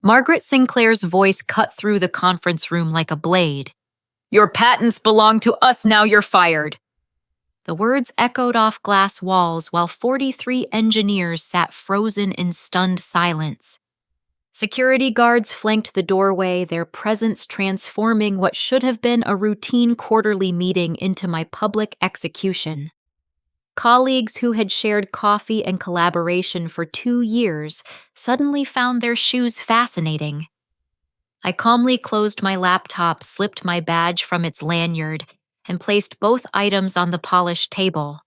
Margaret Sinclair's voice cut through the conference room like a blade. "Your patents belong to us, now you're fired." The words echoed off glass walls while 43 engineers sat frozen in stunned silence. Security guards flanked the doorway, their presence transforming what should have been a routine quarterly meeting into my public execution. Colleagues who had shared coffee and collaboration for 2 years suddenly found their shoes fascinating. I calmly closed my laptop, slipped my badge from its lanyard, and placed both items on the polished table.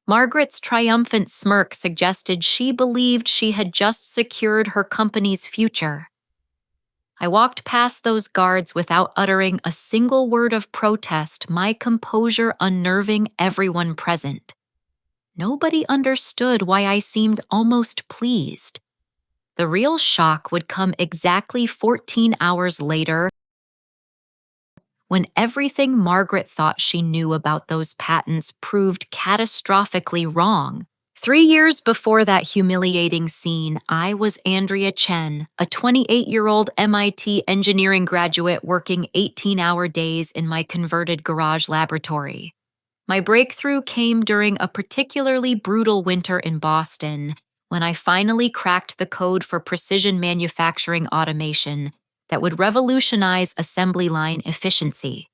Margaret's triumphant smirk suggested she believed she had just secured her company's future. I walked past those guards without uttering a single word of protest, my composure unnerving everyone present. Nobody understood why I seemed almost pleased. The real shock would come exactly 14 hours later, when everything Margaret thought she knew about those patents proved catastrophically wrong. 3 years before that humiliating scene, I was Andria Chen, a 28-year-old MIT engineering graduate working 18-hour days in my converted garage laboratory. My breakthrough came during a particularly brutal winter in Boston, when I finally cracked the code for precision manufacturing automation that would revolutionize assembly line efficiency.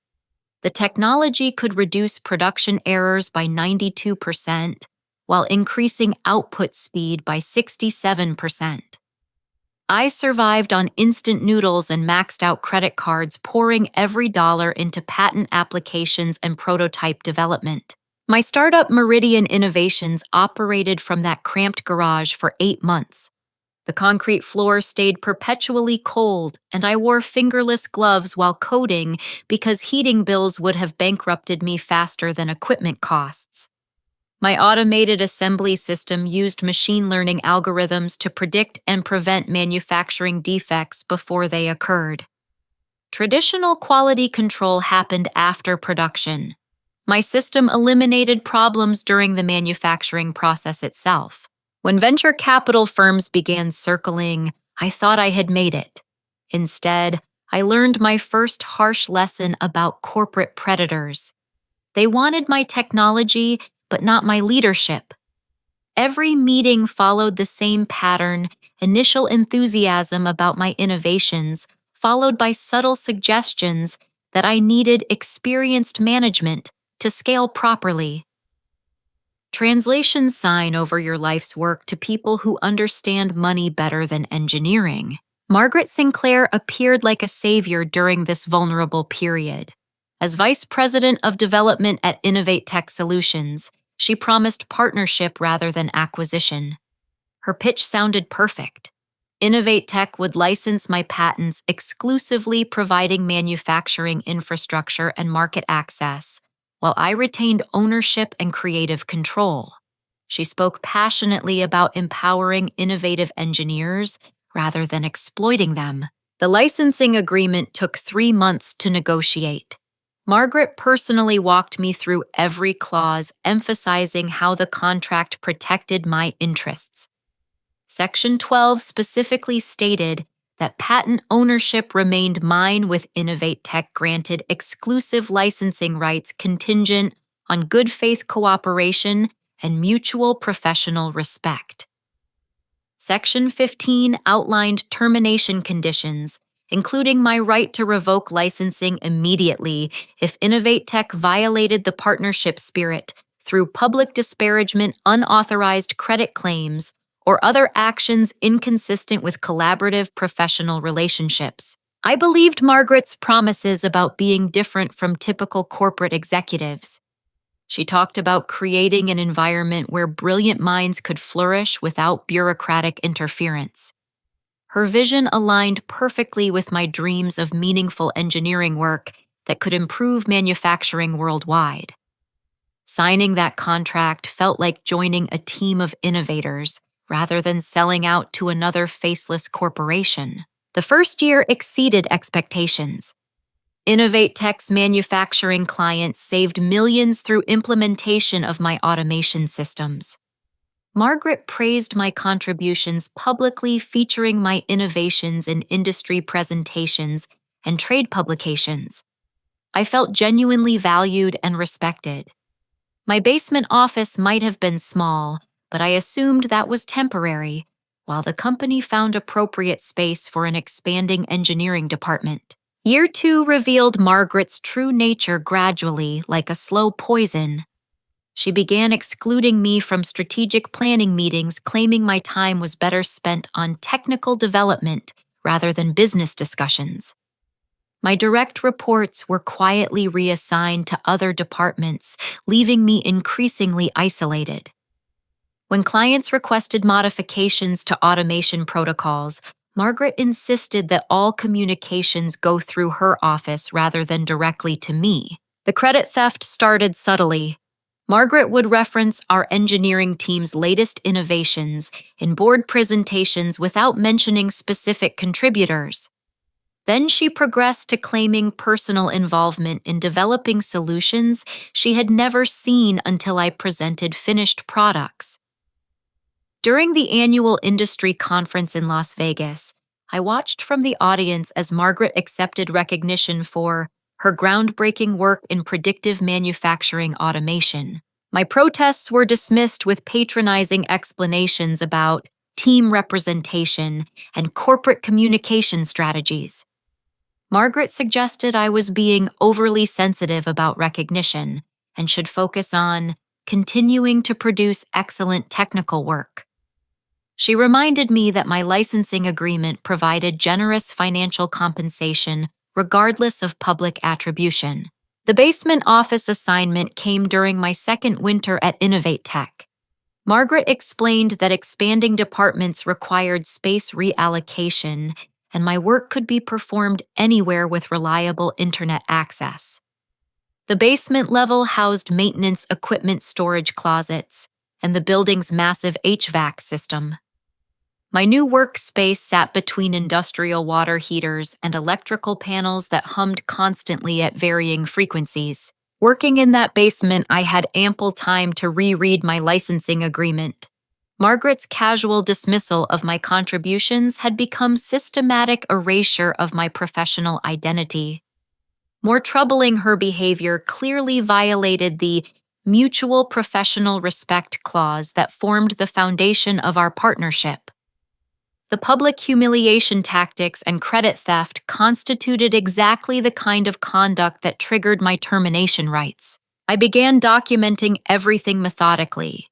The technology could reduce production errors by 92%, while increasing output speed by 67%. I survived on instant noodles and maxed out credit cards, pouring every dollar into patent applications and prototype development. My startup Meridian Innovations operated from that cramped garage for 8 months. The concrete floor stayed perpetually cold, and I wore fingerless gloves while coding because heating bills would have bankrupted me faster than equipment costs. My automated assembly system used machine learning algorithms to predict and prevent manufacturing defects before they occurred. Traditional quality control happened after production. My system eliminated problems during the manufacturing process itself. When venture capital firms began circling, I thought I had made it. Instead, I learned my first harsh lesson about corporate predators. They wanted my technology, but not my leadership. Every meeting followed the same pattern: initial enthusiasm about my innovations, followed by subtle suggestions that I needed experienced management to scale properly. Translations sign over your life's work to people who understand money better than engineering. Margaret Sinclair appeared like a savior during this vulnerable period. As Vice President of Development at Innovate Tech Solutions, she promised partnership rather than acquisition. Her pitch sounded perfect. Innovate Tech would license my patents exclusively, providing manufacturing infrastructure and market access, while I retained ownership and creative control. She spoke passionately about empowering innovative engineers rather than exploiting them. The licensing agreement took 3 months to negotiate. Margaret personally walked me through every clause, emphasizing how the contract protected my interests. Section 12 specifically stated that patent ownership remained mine, with Innovate Tech granted exclusive licensing rights contingent on good faith cooperation and mutual professional respect. Section 15 outlined termination conditions, including my right to revoke licensing immediately if Innovate Tech violated the partnership spirit through public disparagement, unauthorized credit claims, or other actions inconsistent with collaborative professional relationships. I believed Margaret's promises about being different from typical corporate executives. She talked about creating an environment where brilliant minds could flourish without bureaucratic interference. Her vision aligned perfectly with my dreams of meaningful engineering work that could improve manufacturing worldwide. Signing that contract felt like joining a team of innovators rather than selling out to another faceless corporation. The first year exceeded expectations. Innovate Tech's manufacturing clients saved millions through implementation of my automation systems. Margaret praised my contributions publicly, featuring my innovations in industry presentations and trade publications. I felt genuinely valued and respected. My basement office might have been small, but I assumed that was temporary, while the company found appropriate space for an expanding engineering department. Year 2 revealed Margaret's true nature gradually, like a slow poison. She began excluding me from strategic planning meetings, claiming my time was better spent on technical development rather than business discussions. My direct reports were quietly reassigned to other departments, leaving me increasingly isolated. When clients requested modifications to automation protocols, Margaret insisted that all communications go through her office rather than directly to me. The credit theft started subtly. Margaret would reference our engineering team's latest innovations in board presentations without mentioning specific contributors. Then she progressed to claiming personal involvement in developing solutions she had never seen until I presented finished products. During the annual industry conference in Las Vegas, I watched from the audience as Margaret accepted recognition for her groundbreaking work in predictive manufacturing automation. My protests were dismissed with patronizing explanations about team representation and corporate communication strategies. Margaret suggested I was being overly sensitive about recognition and should focus on continuing to produce excellent technical work. She reminded me that my licensing agreement provided generous financial compensation regardless of public attribution. The basement office assignment came during my second winter at Innovate Tech. Margaret explained that expanding departments required space reallocation, and my work could be performed anywhere with reliable internet access. The basement level housed maintenance equipment storage closets and the building's massive HVAC system. My new workspace sat between industrial water heaters and electrical panels that hummed constantly at varying frequencies. Working in that basement, I had ample time to reread my licensing agreement. Margaret's casual dismissal of my contributions had become systematic erasure of my professional identity. More troubling, her behavior clearly violated the mutual professional respect clause that formed the foundation of our partnership. The public humiliation tactics and credit theft constituted exactly the kind of conduct that triggered my termination rights. I began documenting everything methodically.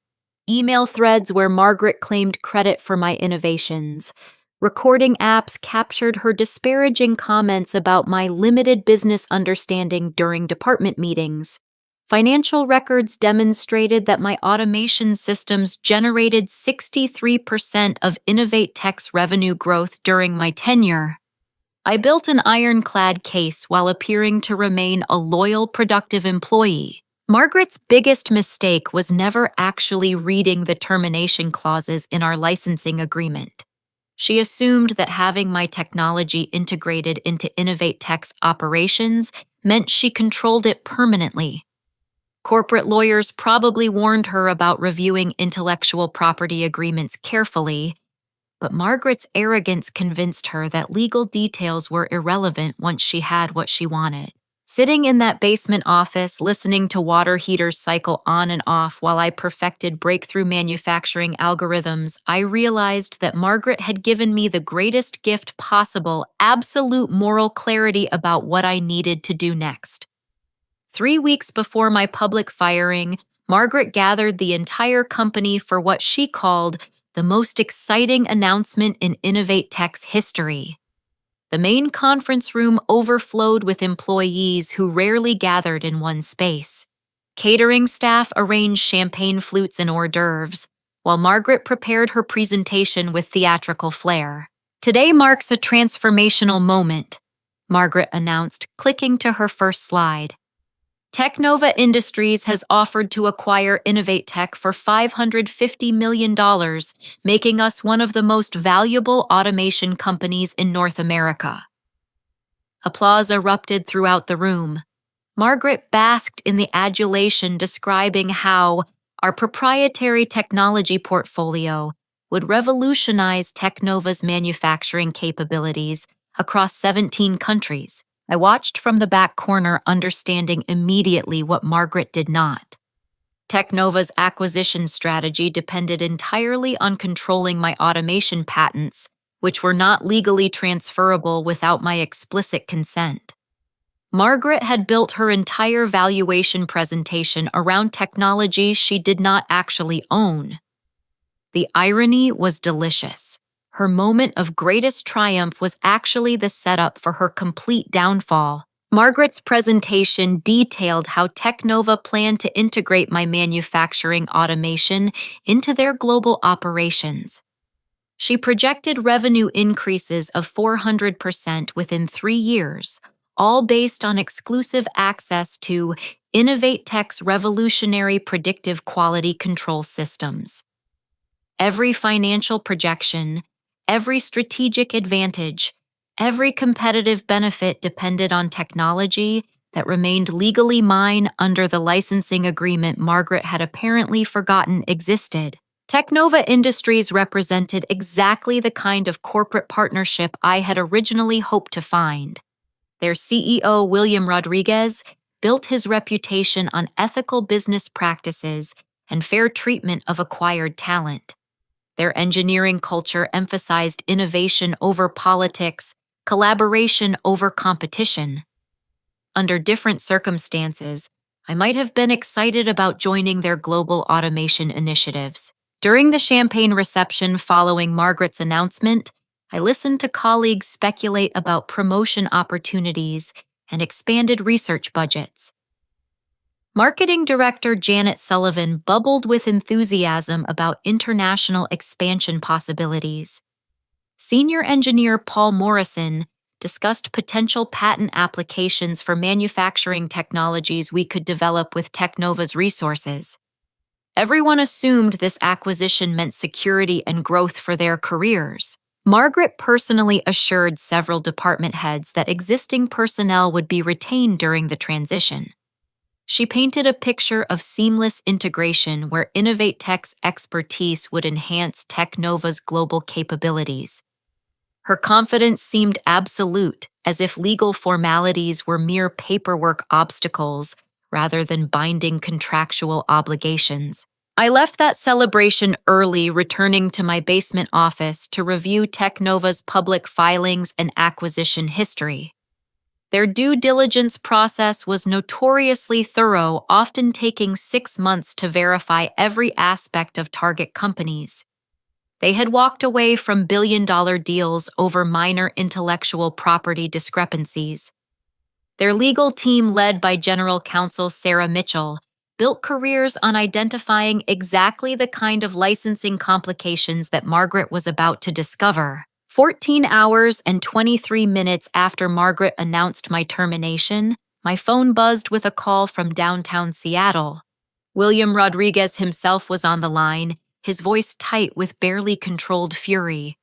Email threads where Margaret claimed credit for my innovations. Recording apps captured her disparaging comments about my limited business understanding during department meetings. Financial records demonstrated that my automation systems generated 63% of Innovate Tech's revenue growth during my tenure. I built an ironclad case while appearing to remain a loyal, productive employee. Margaret's biggest mistake was never actually reading the termination clauses in our licensing agreement. She assumed that having my technology integrated into Innovate Tech's operations meant she controlled it permanently. Corporate lawyers probably warned her about reviewing intellectual property agreements carefully, but Margaret's arrogance convinced her that legal details were irrelevant once she had what she wanted. Sitting in that basement office, listening to water heaters cycle on and off while I perfected breakthrough manufacturing algorithms, I realized that Margaret had given me the greatest gift possible: absolute moral clarity about what I needed to do next. 3 weeks before my public firing, Margaret gathered the entire company for what she called the most exciting announcement in Innovate Tech's history. The main conference room overflowed with employees who rarely gathered in one space. Catering staff arranged champagne flutes and hors d'oeuvres, while Margaret prepared her presentation with theatrical flair. "Today marks a transformational moment," Margaret announced, clicking to her first slide. Technova Industries has offered to acquire Innovate Tech for $550 million, making us one of the most valuable automation companies in North America. Applause erupted throughout the room. Margaret basked in the adulation, describing how Our proprietary technology portfolio would revolutionize Technova's manufacturing capabilities across 17 countries. I watched from the back corner, understanding immediately what Margaret did not. Technova's acquisition strategy depended entirely on controlling my automation patents, which were not legally transferable without my explicit consent. Margaret had built her entire valuation presentation around technology she did not actually own. The irony was delicious. Her moment of greatest triumph was actually the setup for her complete downfall. Margaret's presentation detailed how Technova planned to integrate my manufacturing automation into their global operations. She projected revenue increases of 400% within 3 years, all based on exclusive access to Innovate Tech's revolutionary predictive quality control systems. Every financial projection, every strategic advantage, every competitive benefit depended on technology that remained legally mine under the licensing agreement Margaret had apparently forgotten existed. Technova Industries represented exactly the kind of corporate partnership I had originally hoped to find. Their CEO, William Rodriguez, built his reputation on ethical business practices and fair treatment of acquired talent. Their engineering culture emphasized innovation over politics, collaboration over competition. Under different circumstances, I might have been excited about joining their global automation initiatives. During the champagne reception following Margaret's announcement, I listened to colleagues speculate about promotion opportunities and expanded research budgets. Marketing Director Janet Sullivan bubbled with enthusiasm about international expansion possibilities. Senior Engineer Paul Morrison discussed potential patent applications for manufacturing technologies we could develop with Technova's resources. Everyone assumed this acquisition meant security and growth for their careers. Margaret personally assured several department heads that existing personnel would be retained during the transition. She painted a picture of seamless integration where Innovate Tech's expertise would enhance Technova's global capabilities. Her confidence seemed absolute, as if legal formalities were mere paperwork obstacles rather than binding contractual obligations. I left that celebration early, returning to my basement office to review Technova's public filings and acquisition history. Their due diligence process was notoriously thorough, often taking 6 months to verify every aspect of target companies. They had walked away from billion-dollar deals over minor intellectual property discrepancies. Their legal team, led by General Counsel Sarah Mitchell, built careers on identifying exactly the kind of licensing complications that Margaret was about to discover. 14 hours and 23 minutes after Margaret announced my termination, my phone buzzed with a call from downtown Seattle. William Rodriguez himself was on the line, his voice tight with barely controlled fury.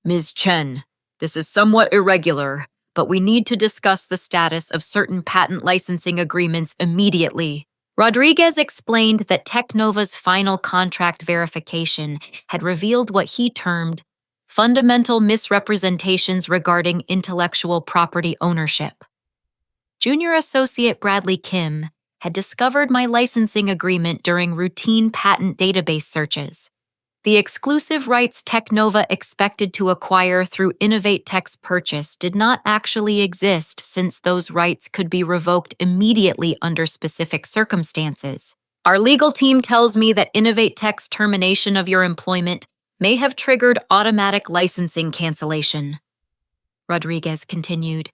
"Ms. Chen, this is somewhat irregular, but we need to discuss the status of certain patent licensing agreements immediately." Rodriguez explained that Technova's final contract verification had revealed what he termed fundamental misrepresentations regarding intellectual property ownership. Junior Associate Bradley Kim had discovered my licensing agreement during routine patent database searches. The exclusive rights Technova expected to acquire through Innovate Tech's purchase did not actually exist, since those rights could be revoked immediately under specific circumstances. Our legal team tells me that Innovate Tech's termination of your employment may have triggered automatic licensing cancellation. Rodriguez continued.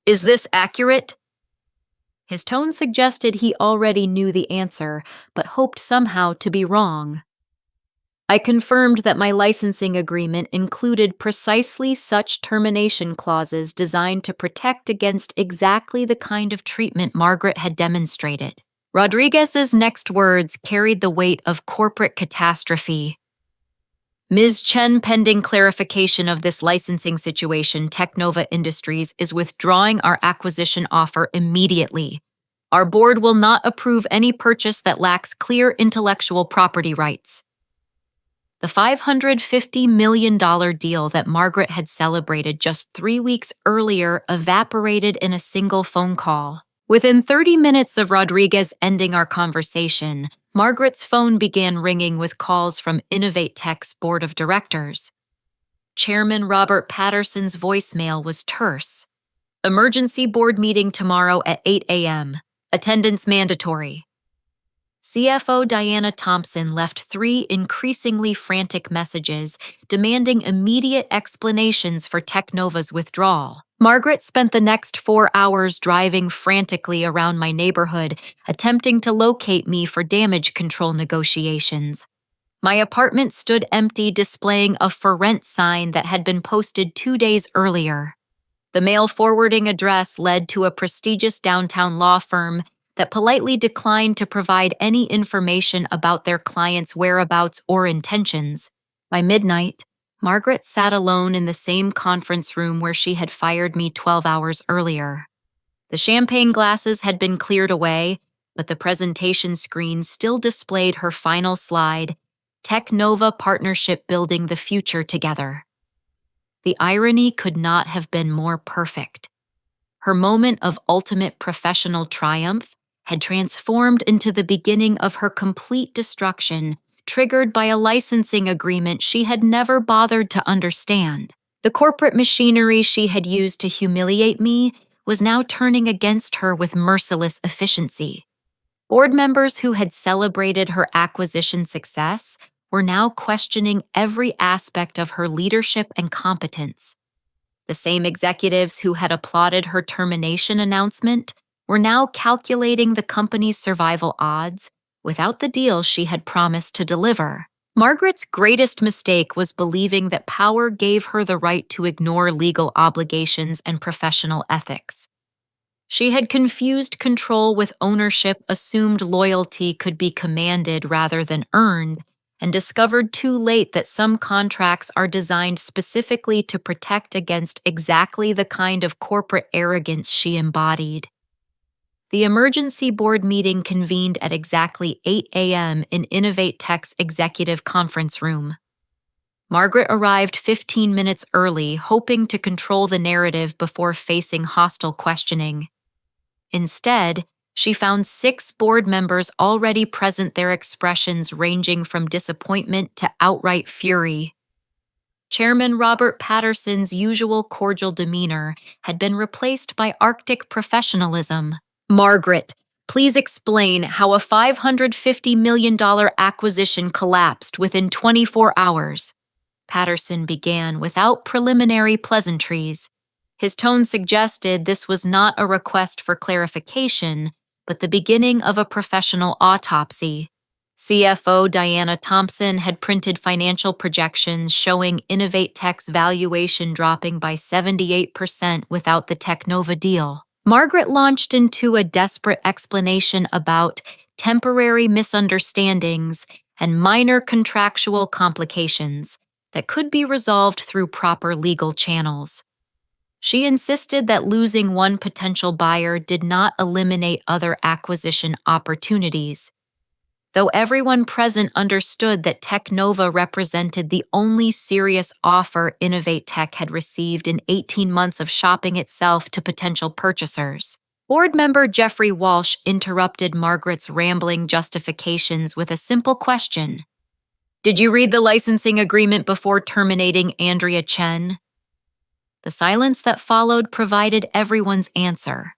Is this accurate? His tone suggested he already knew the answer, but hoped somehow to be wrong. I confirmed that my licensing agreement included precisely such termination clauses designed to protect against exactly the kind of treatment Margaret had demonstrated. Rodriguez's next words carried the weight of corporate catastrophe. Ms. Chen, pending clarification of this licensing situation, Technova Industries is withdrawing our acquisition offer immediately. Our board will not approve any purchase that lacks clear intellectual property rights. The $550 million deal that Margaret had celebrated just 3 weeks earlier evaporated in a single phone call. Within 30 minutes of Rodriguez ending our conversation, Margaret's phone began ringing with calls from Innovate Tech's board of directors. Chairman Robert Patterson's voicemail was terse. Emergency board meeting tomorrow at 8 a.m. Attendance mandatory. CFO Diana Thompson left 3 increasingly frantic messages demanding immediate explanations for Technova's withdrawal. Margaret spent the next 4 hours driving frantically around my neighborhood, attempting to locate me for damage control negotiations. My apartment stood empty, displaying a for rent sign that had been posted 2 days earlier. The mail forwarding address led to a prestigious downtown law firm that politely declined to provide any information about their clients' whereabouts or intentions. By midnight, Margaret sat alone in the same conference room where she had fired me 12 hours earlier. The champagne glasses had been cleared away, but the presentation screen still displayed her final slide, Technova Partnership Building the Future Together. The irony could not have been more perfect. Her moment of ultimate professional triumph had transformed into the beginning of her complete destruction, triggered by a licensing agreement she had never bothered to understand. The corporate machinery she had used to humiliate me was now turning against her with merciless efficiency. Board members who had celebrated her acquisition success were now questioning every aspect of her leadership and competence. The same executives who had applauded her termination announcement were now calculating the company's survival odds without the deal she had promised to deliver. Margaret's greatest mistake was believing that power gave her the right to ignore legal obligations and professional ethics. She had confused control with ownership, assumed loyalty could be commanded rather than earned, and discovered too late that some contracts are designed specifically to protect against exactly the kind of corporate arrogance she embodied. The emergency board meeting convened at exactly 8 a.m. in Innovate Tech's executive conference room. Margaret arrived 15 minutes early, hoping to control the narrative before facing hostile questioning. Instead, she found 6 board members already present, their expressions ranging from disappointment to outright fury. Chairman Robert Patterson's usual cordial demeanor had been replaced by Arctic professionalism. Margaret, please explain how a $550 million acquisition collapsed within 24 hours. Patterson began without preliminary pleasantries. His tone suggested this was not a request for clarification, but the beginning of a professional autopsy. CFO Diana Thompson had printed financial projections showing Innovate Tech's valuation dropping by 78% without the Technova deal. Margaret launched into a desperate explanation about temporary misunderstandings and minor contractual complications that could be resolved through proper legal channels. She insisted that losing one potential buyer did not eliminate other acquisition opportunities. Though everyone present understood that Technova represented the only serious offer Innovate Tech had received in 18 months of shopping itself to potential purchasers. Board member Jeffrey Walsh interrupted Margaret's rambling justifications with a simple question. Did you read the licensing agreement before terminating Andria Chen? The silence that followed provided everyone's answer.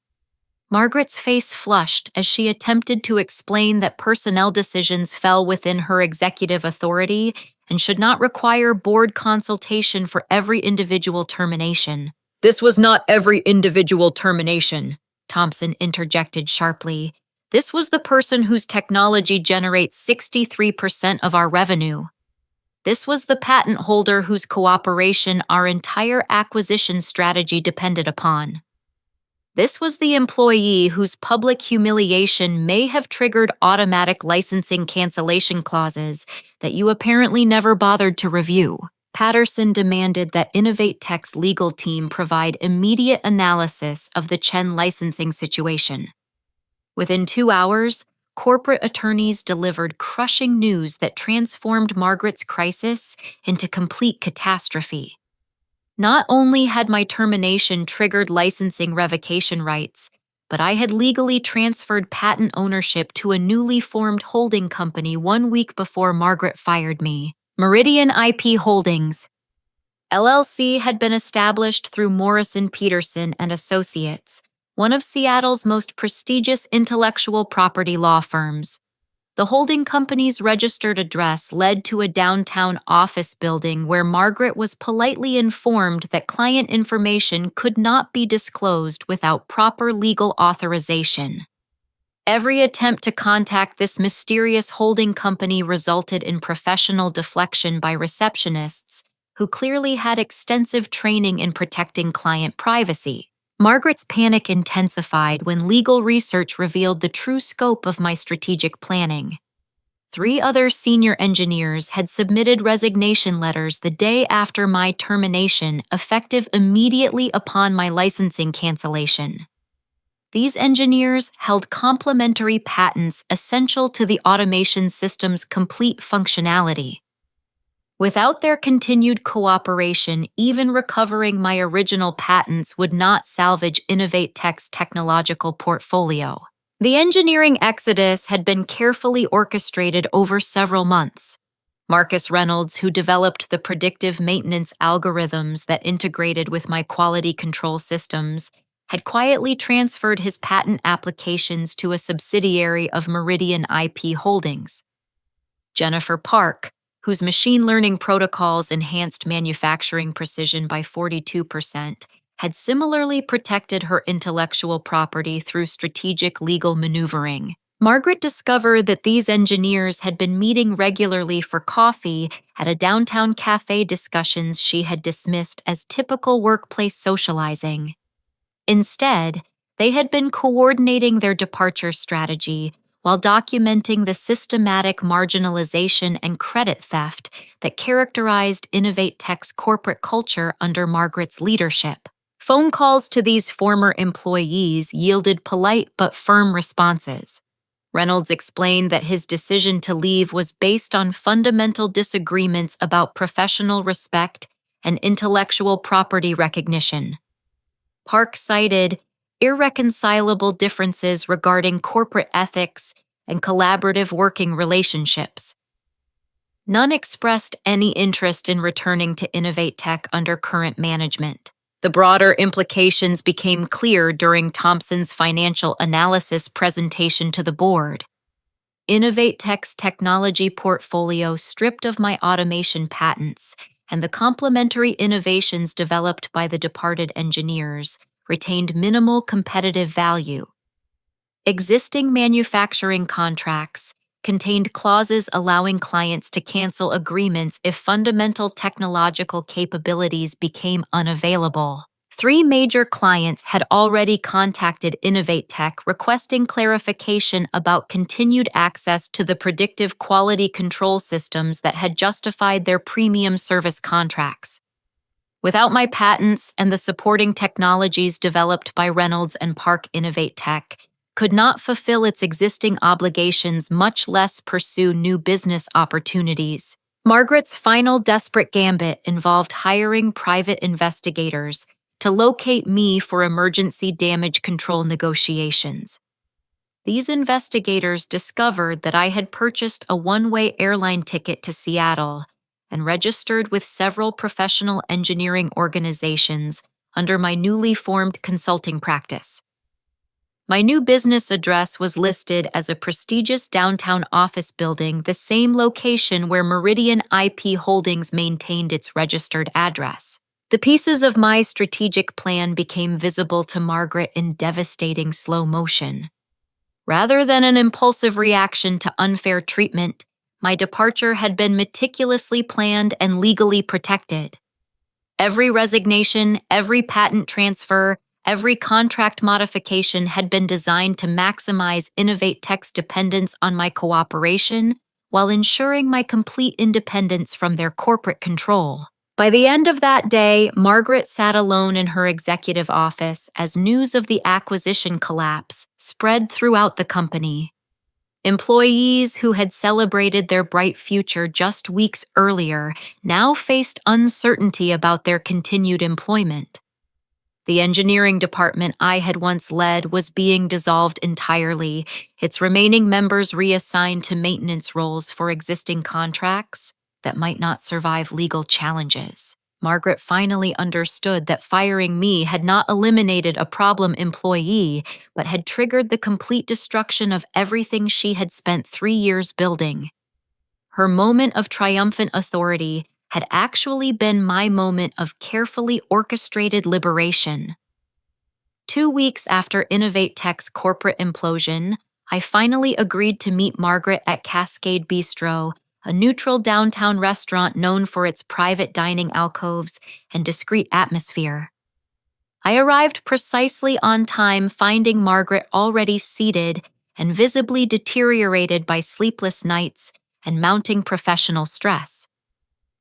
Margaret's face flushed as she attempted to explain that personnel decisions fell within her executive authority and should not require board consultation for every individual termination. This was not every individual termination, Thompson interjected sharply. This was the person whose technology generates 63% of our revenue. This was the patent holder whose cooperation our entire acquisition strategy depended upon. This was the employee whose public humiliation may have triggered automatic licensing cancellation clauses that you apparently never bothered to review. Patterson demanded that Innovate Tech's legal team provide immediate analysis of the Chen licensing situation. Within 2 hours, corporate attorneys delivered crushing news that transformed Margaret's crisis into complete catastrophe. Not only had my termination triggered licensing revocation rights, but I had legally transferred patent ownership to a newly formed holding company 1 week before Margaret fired me. Meridian IP Holdings, LLC had been established through Morrison Peterson and Associates, one of Seattle's most prestigious intellectual property law firms. The holding company's registered address led to a downtown office building where Margaret was politely informed that client information could not be disclosed without proper legal authorization. Every attempt to contact this mysterious holding company resulted in professional deflection by receptionists, who clearly had extensive training in protecting client privacy. Margaret's panic intensified when legal research revealed the true scope of my strategic planning. 3 other senior engineers had submitted resignation letters the day after my termination, effective immediately upon my licensing cancellation. These engineers held complementary patents essential to the automation system's complete functionality. Without their continued cooperation, even recovering my original patents would not salvage InnovateTech's technological portfolio. The engineering exodus had been carefully orchestrated over several months. Marcus Reynolds, who developed the predictive maintenance algorithms that integrated with my quality control systems, had quietly transferred his patent applications to a subsidiary of Meridian IP Holdings. Jennifer Park, whose machine learning protocols enhanced manufacturing precision by 42%, had similarly protected her intellectual property through strategic legal maneuvering. Margaret discovered that these engineers had been meeting regularly for coffee at a downtown cafe, discussions she had dismissed as typical workplace socializing. Instead, they had been coordinating their departure strategy while documenting the systematic marginalization and credit theft that characterized InnovateTech's corporate culture under Margaret's leadership. Phone calls to these former employees yielded polite but firm responses. Reynolds explained that his decision to leave was based on fundamental disagreements about professional respect and intellectual property recognition. Park cited irreconcilable differences regarding corporate ethics and collaborative working relationships. None expressed any interest in returning to InnovateTech under current management. The broader implications became clear during Thompson's financial analysis presentation to the board. InnovateTech's technology portfolio, stripped of my automation patents and the complementary innovations developed by the departed engineers, retained minimal competitive value. Existing manufacturing contracts contained clauses allowing clients to cancel agreements if fundamental technological capabilities became unavailable. 3 major clients had already contacted InnovateTech requesting clarification about continued access to the predictive quality control systems that had justified their premium service contracts. Without my patents and the supporting technologies developed by Reynolds and Park, InnovateTech could not fulfill its existing obligations, much less pursue new business opportunities. Margaret's final desperate gambit involved hiring private investigators to locate me for emergency damage control negotiations. These investigators discovered that I had purchased a one-way airline ticket to Seattle and registered with several professional engineering organizations under my newly formed consulting practice. My new business address was listed as a prestigious downtown office building, the same location where Meridian IP Holdings maintained its registered address. The pieces of my strategic plan became visible to Margaret in devastating slow motion. Rather than an impulsive reaction to unfair treatment, my departure had been meticulously planned and legally protected. Every resignation, every patent transfer, every contract modification had been designed to maximize InnovateTech's dependence on my cooperation while ensuring my complete independence from their corporate control. By the end of that day, Margaret sat alone in her executive office as news of the acquisition collapse spread throughout the company. Employees who had celebrated their bright future just weeks earlier now faced uncertainty about their continued employment. The engineering department I had once led was being dissolved entirely, its remaining members reassigned to maintenance roles for existing contracts that might not survive legal challenges. Margaret finally understood that firing me had not eliminated a problem employee, but had triggered the complete destruction of everything she had spent 3 years building. Her moment of triumphant authority had actually been my moment of carefully orchestrated liberation. 2 weeks after Innovate Tech's corporate implosion, I finally agreed to meet Margaret at Cascade Bistro, a neutral downtown restaurant known for its private dining alcoves and discreet atmosphere. I arrived precisely on time, finding Margaret already seated and visibly deteriorated by sleepless nights and mounting professional stress.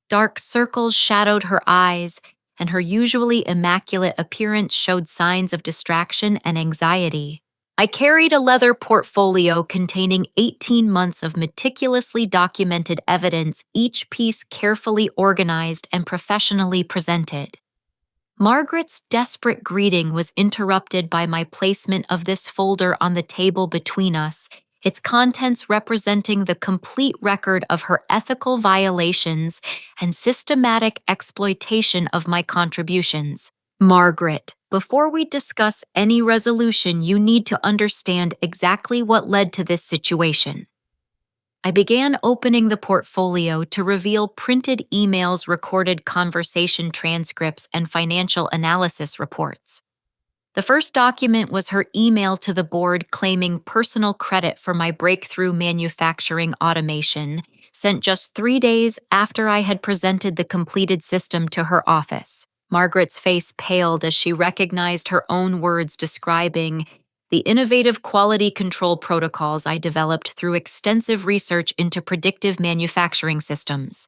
Dark circles shadowed her eyes, and her usually immaculate appearance showed signs of distraction and anxiety. I carried a leather portfolio containing 18 months of meticulously documented evidence, each piece carefully organized and professionally presented. Margaret's desperate greeting was interrupted by my placement of this folder on the table between us, its contents representing the complete record of her ethical violations and systematic exploitation of my contributions. Margaret, before we discuss any resolution, you need to understand exactly what led to this situation. I began opening the portfolio to reveal printed emails, recorded conversation transcripts, and financial analysis reports. The first document was her email to the board claiming personal credit for my breakthrough manufacturing automation, sent just 3 days after I had presented the completed system to her office. Margaret's face paled as she recognized her own words describing the innovative quality control protocols I developed through extensive research into predictive manufacturing systems.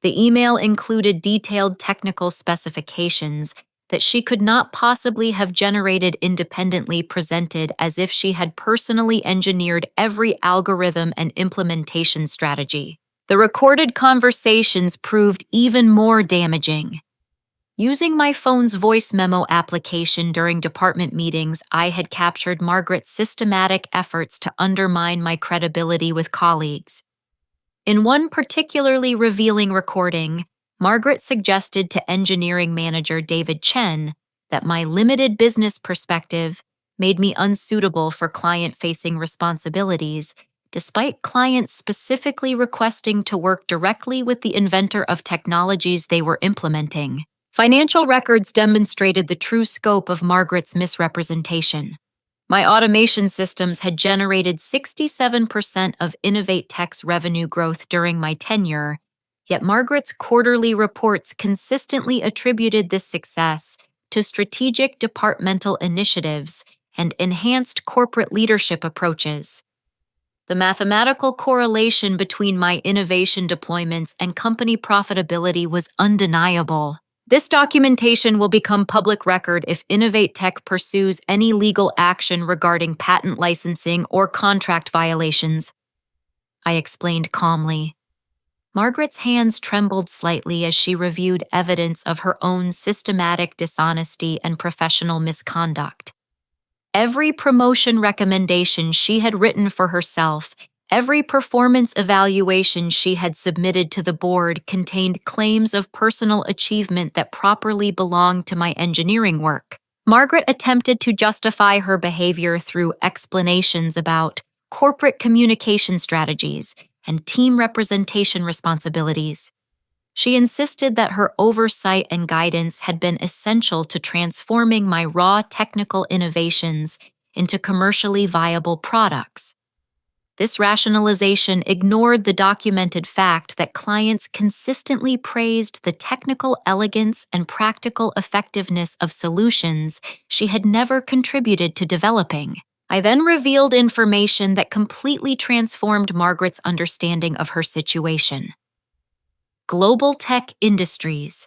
The email included detailed technical specifications that she could not possibly have generated independently, presented as if she had personally engineered every algorithm and implementation strategy. The recorded conversations proved even more damaging. Using my phone's voice memo application during department meetings, I had captured Margaret's systematic efforts to undermine my credibility with colleagues. In one particularly revealing recording, Margaret suggested to engineering manager David Chen that my limited business perspective made me unsuitable for client-facing responsibilities, despite clients specifically requesting to work directly with the inventor of technologies they were implementing. Financial records demonstrated the true scope of Margaret's misrepresentation. My automation systems had generated 67% of Innovate Tech's revenue growth during my tenure, yet Margaret's quarterly reports consistently attributed this success to strategic departmental initiatives and enhanced corporate leadership approaches. The mathematical correlation between my innovation deployments and company profitability was undeniable. This documentation will become public record if Innovate Tech pursues any legal action regarding patent licensing or contract violations, I explained calmly. Margaret's hands trembled slightly as she reviewed evidence of her own systematic dishonesty and professional misconduct. Every promotion recommendation she had written for herself, every performance evaluation she had submitted to the board contained claims of personal achievement that properly belonged to my engineering work. Margaret attempted to justify her behavior through explanations about corporate communication strategies and team representation responsibilities. She insisted that her oversight and guidance had been essential to transforming my raw technical innovations into commercially viable products. This rationalization ignored the documented fact that clients consistently praised the technical elegance and practical effectiveness of solutions she had never contributed to developing. I then revealed information that completely transformed Margaret's understanding of her situation. Global Tech Industries.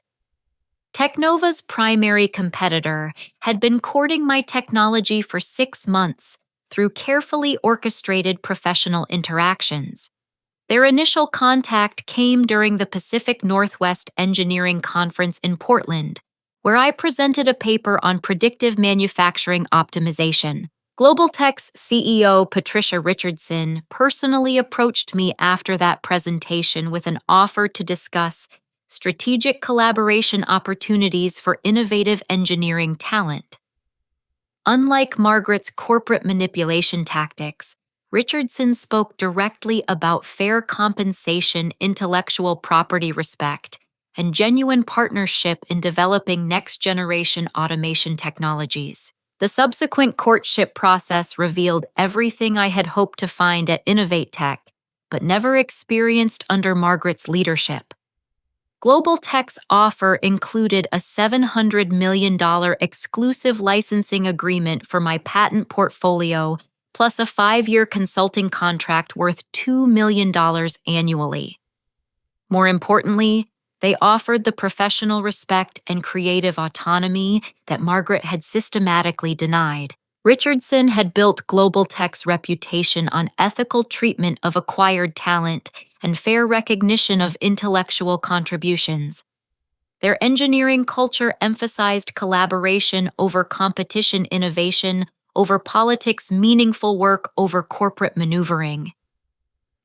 Technova's primary competitor had been courting my technology for 6 months through carefully orchestrated professional interactions. Their initial contact came during the Pacific Northwest Engineering Conference in Portland, where I presented a paper on predictive manufacturing optimization. Global Tech's CEO Patricia Richardson personally approached me after that presentation with an offer to discuss strategic collaboration opportunities for innovative engineering talent. Unlike Margaret's corporate manipulation tactics, Richardson spoke directly about fair compensation, intellectual property respect, and genuine partnership in developing next-generation automation technologies. The subsequent courtship process revealed everything I had hoped to find at Innovate Tech, but never experienced under Margaret's leadership. Global Tech's offer included a $700 million exclusive licensing agreement for my patent portfolio, plus a 5-year consulting contract worth $2 million annually. More importantly, they offered the professional respect and creative autonomy that Margaret had systematically denied. Richardson had built Global Tech's reputation on ethical treatment of acquired talent and fair recognition of intellectual contributions. Their engineering culture emphasized collaboration over competition, innovation over politics, meaningful work over corporate maneuvering.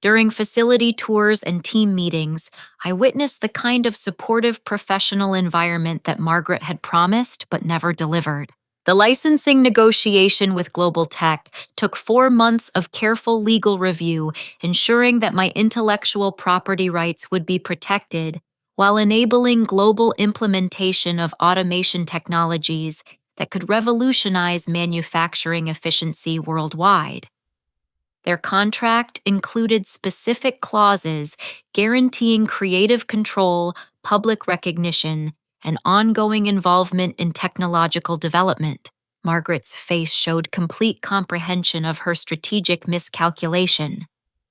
During facility tours and team meetings, I witnessed the kind of supportive professional environment that Margaret had promised but never delivered. The licensing negotiation with Global Tech took 4 months of careful legal review, ensuring that my intellectual property rights would be protected while enabling global implementation of automation technologies that could revolutionize manufacturing efficiency worldwide. Their contract included specific clauses guaranteeing creative control, public recognition, and ongoing involvement in technological development. Margaret's face showed complete comprehension of her strategic miscalculation.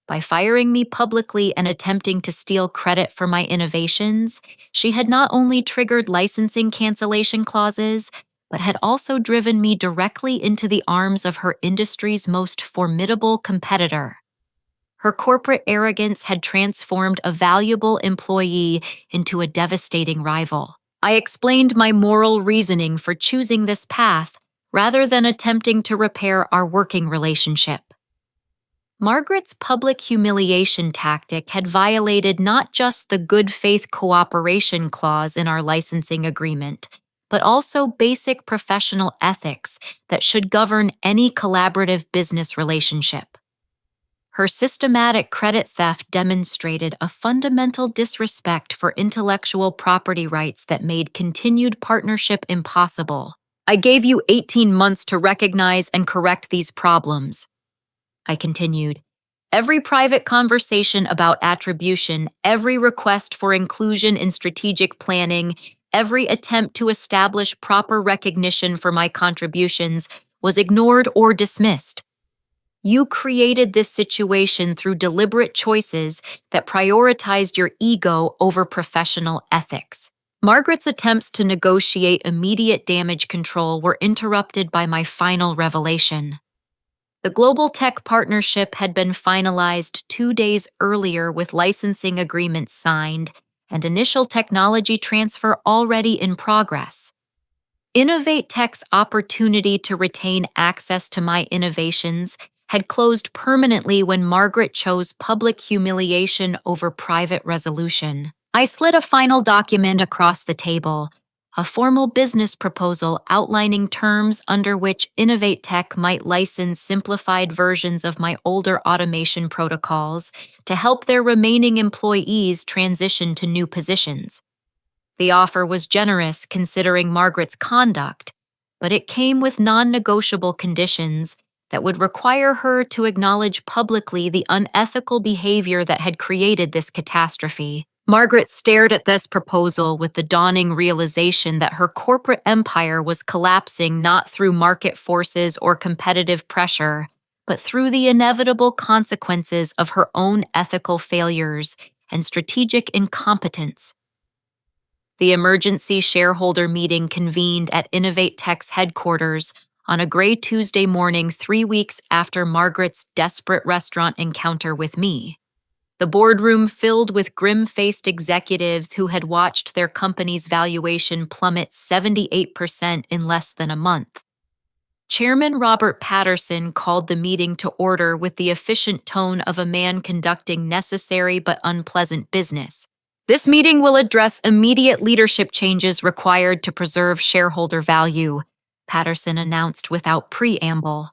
By firing me publicly and attempting to steal credit for my innovations, she had not only triggered licensing cancellation clauses, but had also driven me directly into the arms of her industry's most formidable competitor. Her corporate arrogance had transformed a valuable employee into a devastating rival. I explained my moral reasoning for choosing this path rather than attempting to repair our working relationship. Margaret's public humiliation tactic had violated not just the good faith cooperation clause in our licensing agreement, but also basic professional ethics that should govern any collaborative business relationship. Her systematic credit theft demonstrated a fundamental disrespect for intellectual property rights that made continued partnership impossible. I gave you 18 months to recognize and correct these problems, I continued. Every private conversation about attribution, every request for inclusion in strategic planning, every attempt to establish proper recognition for my contributions was ignored or dismissed. You created this situation through deliberate choices that prioritized your ego over professional ethics. Margaret's attempts to negotiate immediate damage control were interrupted by my final revelation. The Global Tech partnership had been finalized 2 days earlier with licensing agreements signed and initial technology transfer already in progress. Innovate Tech's opportunity to retain access to my innovations had closed permanently when Margaret chose public humiliation over private resolution. I slid a final document across the table, a formal business proposal outlining terms under which Innovate Tech might license simplified versions of my older automation protocols to help their remaining employees transition to new positions. The offer was generous considering Margaret's conduct, but it came with non-negotiable conditions that would require her to acknowledge publicly the unethical behavior that had created this catastrophe. Margaret stared at this proposal with the dawning realization that her corporate empire was collapsing not through market forces or competitive pressure, but through the inevitable consequences of her own ethical failures and strategic incompetence. The emergency shareholder meeting convened at Innovate Tech's headquarters on a gray Tuesday morning 3 weeks after Margaret's desperate restaurant encounter with me. The boardroom filled with grim-faced executives who had watched their company's valuation plummet 78% in less than a month. Chairman Robert Patterson called the meeting to order with the efficient tone of a man conducting necessary but unpleasant business. This meeting will address immediate leadership changes required to preserve shareholder value, Patterson announced without preamble.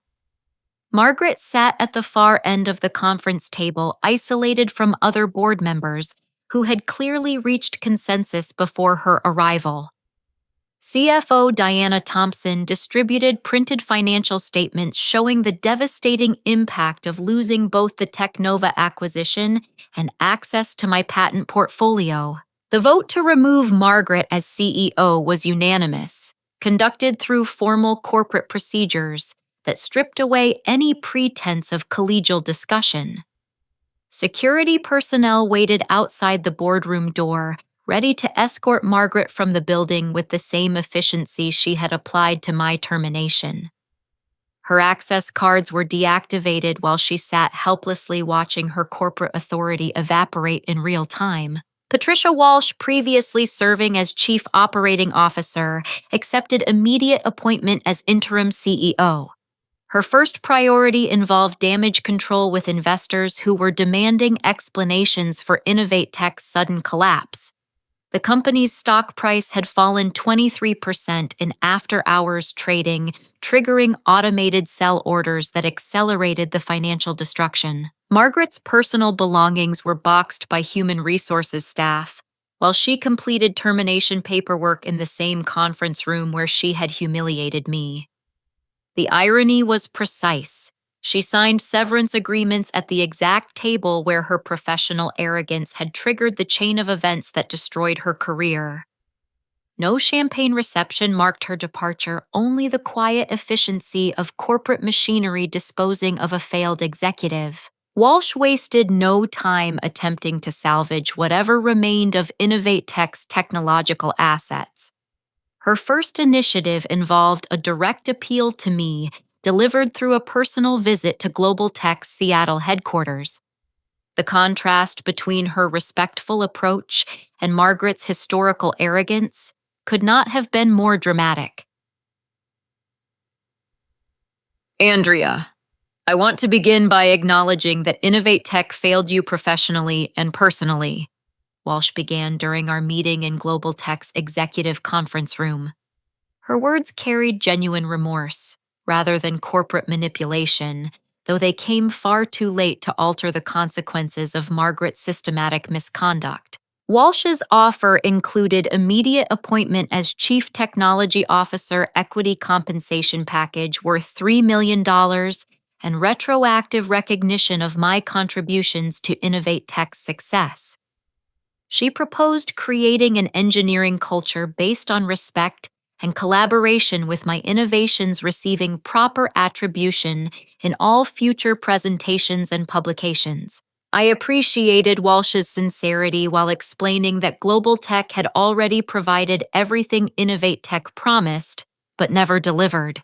Margaret sat at the far end of the conference table, isolated from other board members who had clearly reached consensus before her arrival. CFO Diana Thompson distributed printed financial statements showing the devastating impact of losing both the Technova acquisition and access to my patent portfolio. The vote to remove Margaret as CEO was unanimous, conducted through formal corporate procedures that stripped away any pretense of collegial discussion. Security personnel waited outside the boardroom door, ready to escort Margaret from the building with the same efficiency she had applied to my termination. Her access cards were deactivated while she sat helplessly watching her corporate authority evaporate in real time. Patricia Walsh, previously serving as Chief Operating Officer, accepted immediate appointment as interim CEO. Her first priority involved damage control with investors who were demanding explanations for Innovate Tech's sudden collapse. The company's stock price had fallen 23% in after-hours trading, triggering automated sell orders that accelerated the financial destruction. Margaret's personal belongings were boxed by human resources staff, while she completed termination paperwork in the same conference room where she had humiliated me. The irony was precise. She signed severance agreements at the exact table where her professional arrogance had triggered the chain of events that destroyed her career. No champagne reception marked her departure, only the quiet efficiency of corporate machinery disposing of a failed executive. Walsh wasted no time attempting to salvage whatever remained of Innovate Tech's technological assets. Her first initiative involved a direct appeal to me, delivered through a personal visit to Global Tech's Seattle headquarters. The contrast between her respectful approach and Margaret's historical arrogance could not have been more dramatic. Andria, I want to begin by acknowledging that Innovate Tech failed you professionally and personally, Walsh began during our meeting in Global Tech's executive conference room. Her words carried genuine remorse, rather than corporate manipulation, though they came far too late to alter the consequences of Margaret's systematic misconduct. Walsh's offer included immediate appointment as Chief Technology Officer equity compensation package worth $3 million and retroactive recognition of my contributions to Innovate Tech's success. She proposed creating an engineering culture based on respect and collaboration, with my innovations receiving proper attribution in all future presentations and publications. I appreciated Walsh's sincerity while explaining that Global Tech had already provided everything Innovate Tech promised, but never delivered.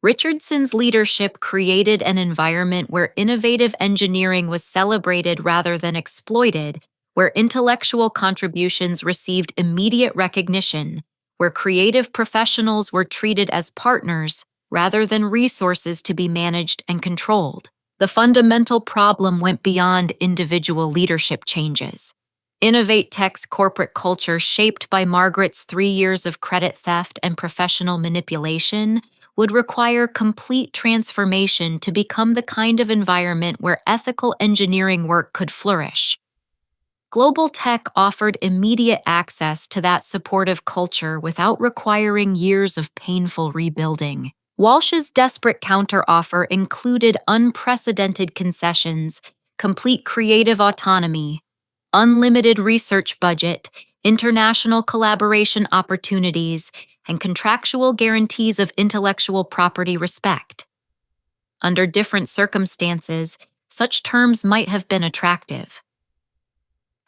Richardson's leadership created an environment where innovative engineering was celebrated rather than exploited, where intellectual contributions received immediate recognition, where creative professionals were treated as partners rather than resources to be managed and controlled. The fundamental problem went beyond individual leadership changes. Innovate Tech's corporate culture, shaped by Margaret's 3 years of credit theft and professional manipulation, would require complete transformation to become the kind of environment where ethical engineering work could flourish. Global Tech offered immediate access to that supportive culture without requiring years of painful rebuilding. Walsh's desperate counteroffer included unprecedented concessions, complete creative autonomy, unlimited research budget, international collaboration opportunities, and contractual guarantees of intellectual property respect. Under different circumstances, such terms might have been attractive.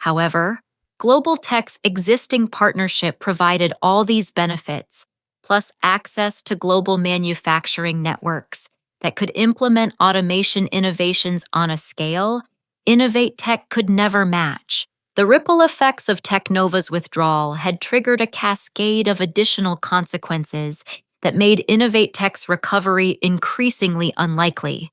However, Global Tech's existing partnership provided all these benefits, plus access to global manufacturing networks that could implement automation innovations on a scale Innovate Tech could never match. The ripple effects of Technova's withdrawal had triggered a cascade of additional consequences that made Innovate Tech's recovery increasingly unlikely.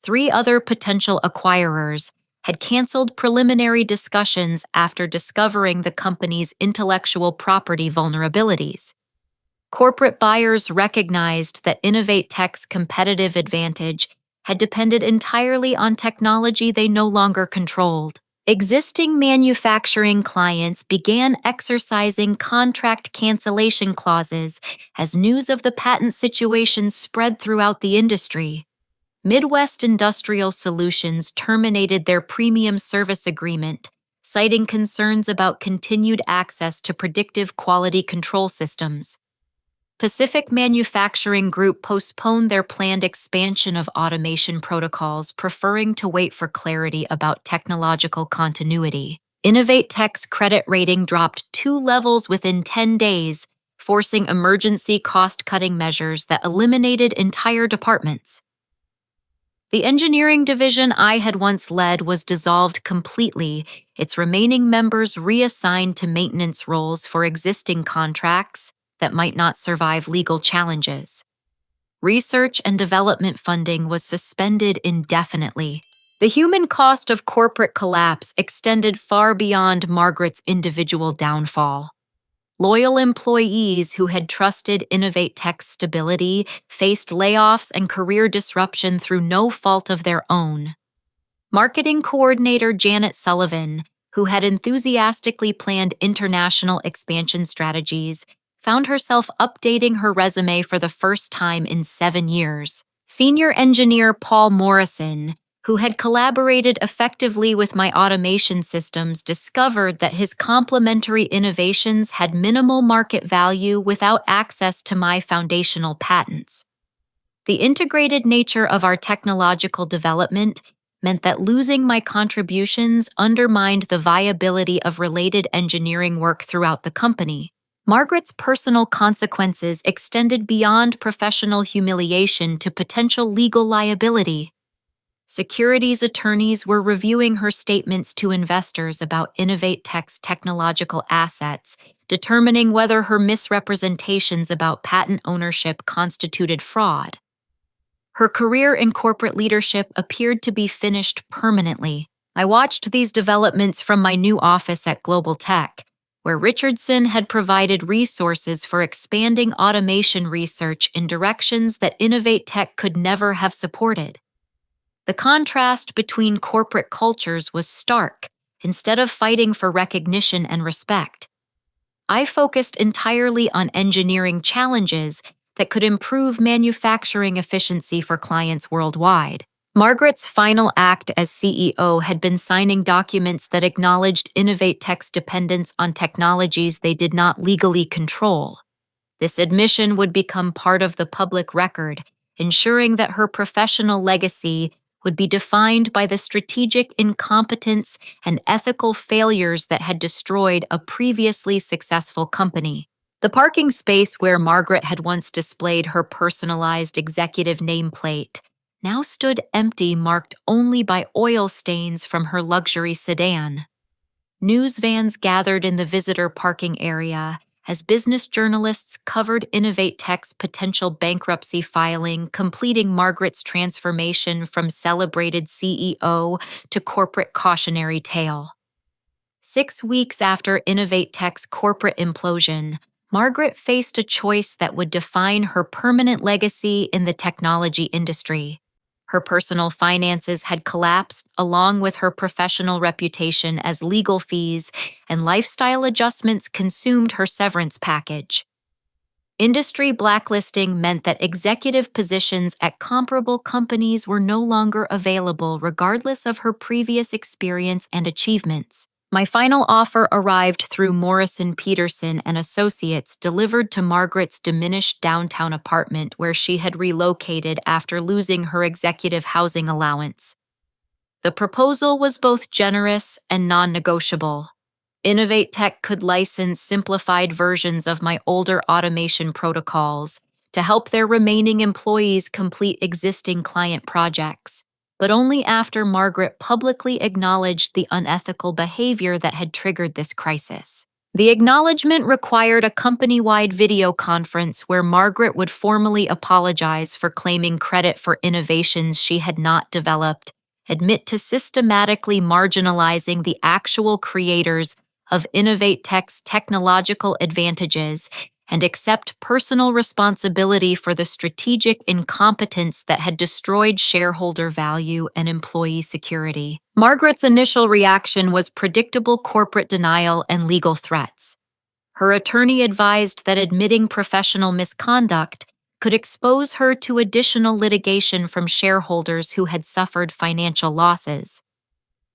3 other potential acquirers had canceled preliminary discussions after discovering the company's intellectual property vulnerabilities. Corporate buyers recognized that Innovate Tech's competitive advantage had depended entirely on technology they no longer controlled. Existing manufacturing clients began exercising contract cancellation clauses as news of the patent situation spread throughout the industry. Midwest Industrial Solutions terminated their premium service agreement, citing concerns about continued access to predictive quality control systems. Pacific Manufacturing Group postponed their planned expansion of automation protocols, preferring to wait for clarity about technological continuity. Innovate Tech's credit rating dropped 2 levels within 10 days, forcing emergency cost-cutting measures that eliminated entire departments. The engineering division I had once led was dissolved completely, its remaining members reassigned to maintenance roles for existing contracts that might not survive legal challenges. Research and development funding was suspended indefinitely. The human cost of corporate collapse extended far beyond Margaret's individual downfall. Loyal employees who had trusted Innovate Tech's stability faced layoffs and career disruption through no fault of their own. Marketing coordinator Janet Sullivan, who had enthusiastically planned international expansion strategies, found herself updating her resume for the first time in 7 years. Senior engineer Paul Morrison, who had collaborated effectively with my automation systems, discovered that his complementary innovations had minimal market value without access to my foundational patents. The integrated nature of our technological development meant that losing my contributions undermined the viability of related engineering work throughout the company. Margaret's personal consequences extended beyond professional humiliation to potential legal liability. Securities attorneys were reviewing her statements to investors about Innovate Tech's technological assets, determining whether her misrepresentations about patent ownership constituted fraud. Her career in corporate leadership appeared to be finished permanently. I watched these developments from my new office at Global Tech, where Richardson had provided resources for expanding automation research in directions that Innovate Tech could never have supported. The contrast between corporate cultures was stark. Instead of fighting for recognition and respect, I focused entirely on engineering challenges that could improve manufacturing efficiency for clients worldwide. Margaret's final act as CEO had been signing documents that acknowledged Innovate Tech's dependence on technologies they did not legally control. This admission would become part of the public record, ensuring that her professional legacy would be defined by the strategic incompetence and ethical failures that had destroyed a previously successful company. The parking space where Margaret had once displayed her personalized executive nameplate now stood empty, marked only by oil stains from her luxury sedan. News vans gathered in the visitor parking area as business journalists covered Innovate Tech's potential bankruptcy filing, completing Margaret's transformation from celebrated CEO to corporate cautionary tale. 6 weeks after Innovate Tech's corporate implosion, Margaret faced a choice that would define her permanent legacy in the technology industry. Her personal finances had collapsed, along with her professional reputation, as legal fees and lifestyle adjustments consumed her severance package. Industry blacklisting meant that executive positions at comparable companies were no longer available, regardless of her previous experience and achievements. My final offer arrived through Morrison Peterson and Associates, delivered to Margaret's diminished downtown apartment where she had relocated after losing her executive housing allowance. The proposal was both generous and non-negotiable. Innovate Tech could license simplified versions of my older automation protocols to help their remaining employees complete existing client projects, but only after Margaret publicly acknowledged the unethical behavior that had triggered this crisis. The acknowledgement required a company-wide video conference where Margaret would formally apologize for claiming credit for innovations she had not developed, admit to systematically marginalizing the actual creators of Innovate Tech's technological advantages, and accept personal responsibility for the strategic incompetence that had destroyed shareholder value and employee security. Margaret's initial reaction was predictable corporate denial and legal threats. Her attorney advised that admitting professional misconduct could expose her to additional litigation from shareholders who had suffered financial losses.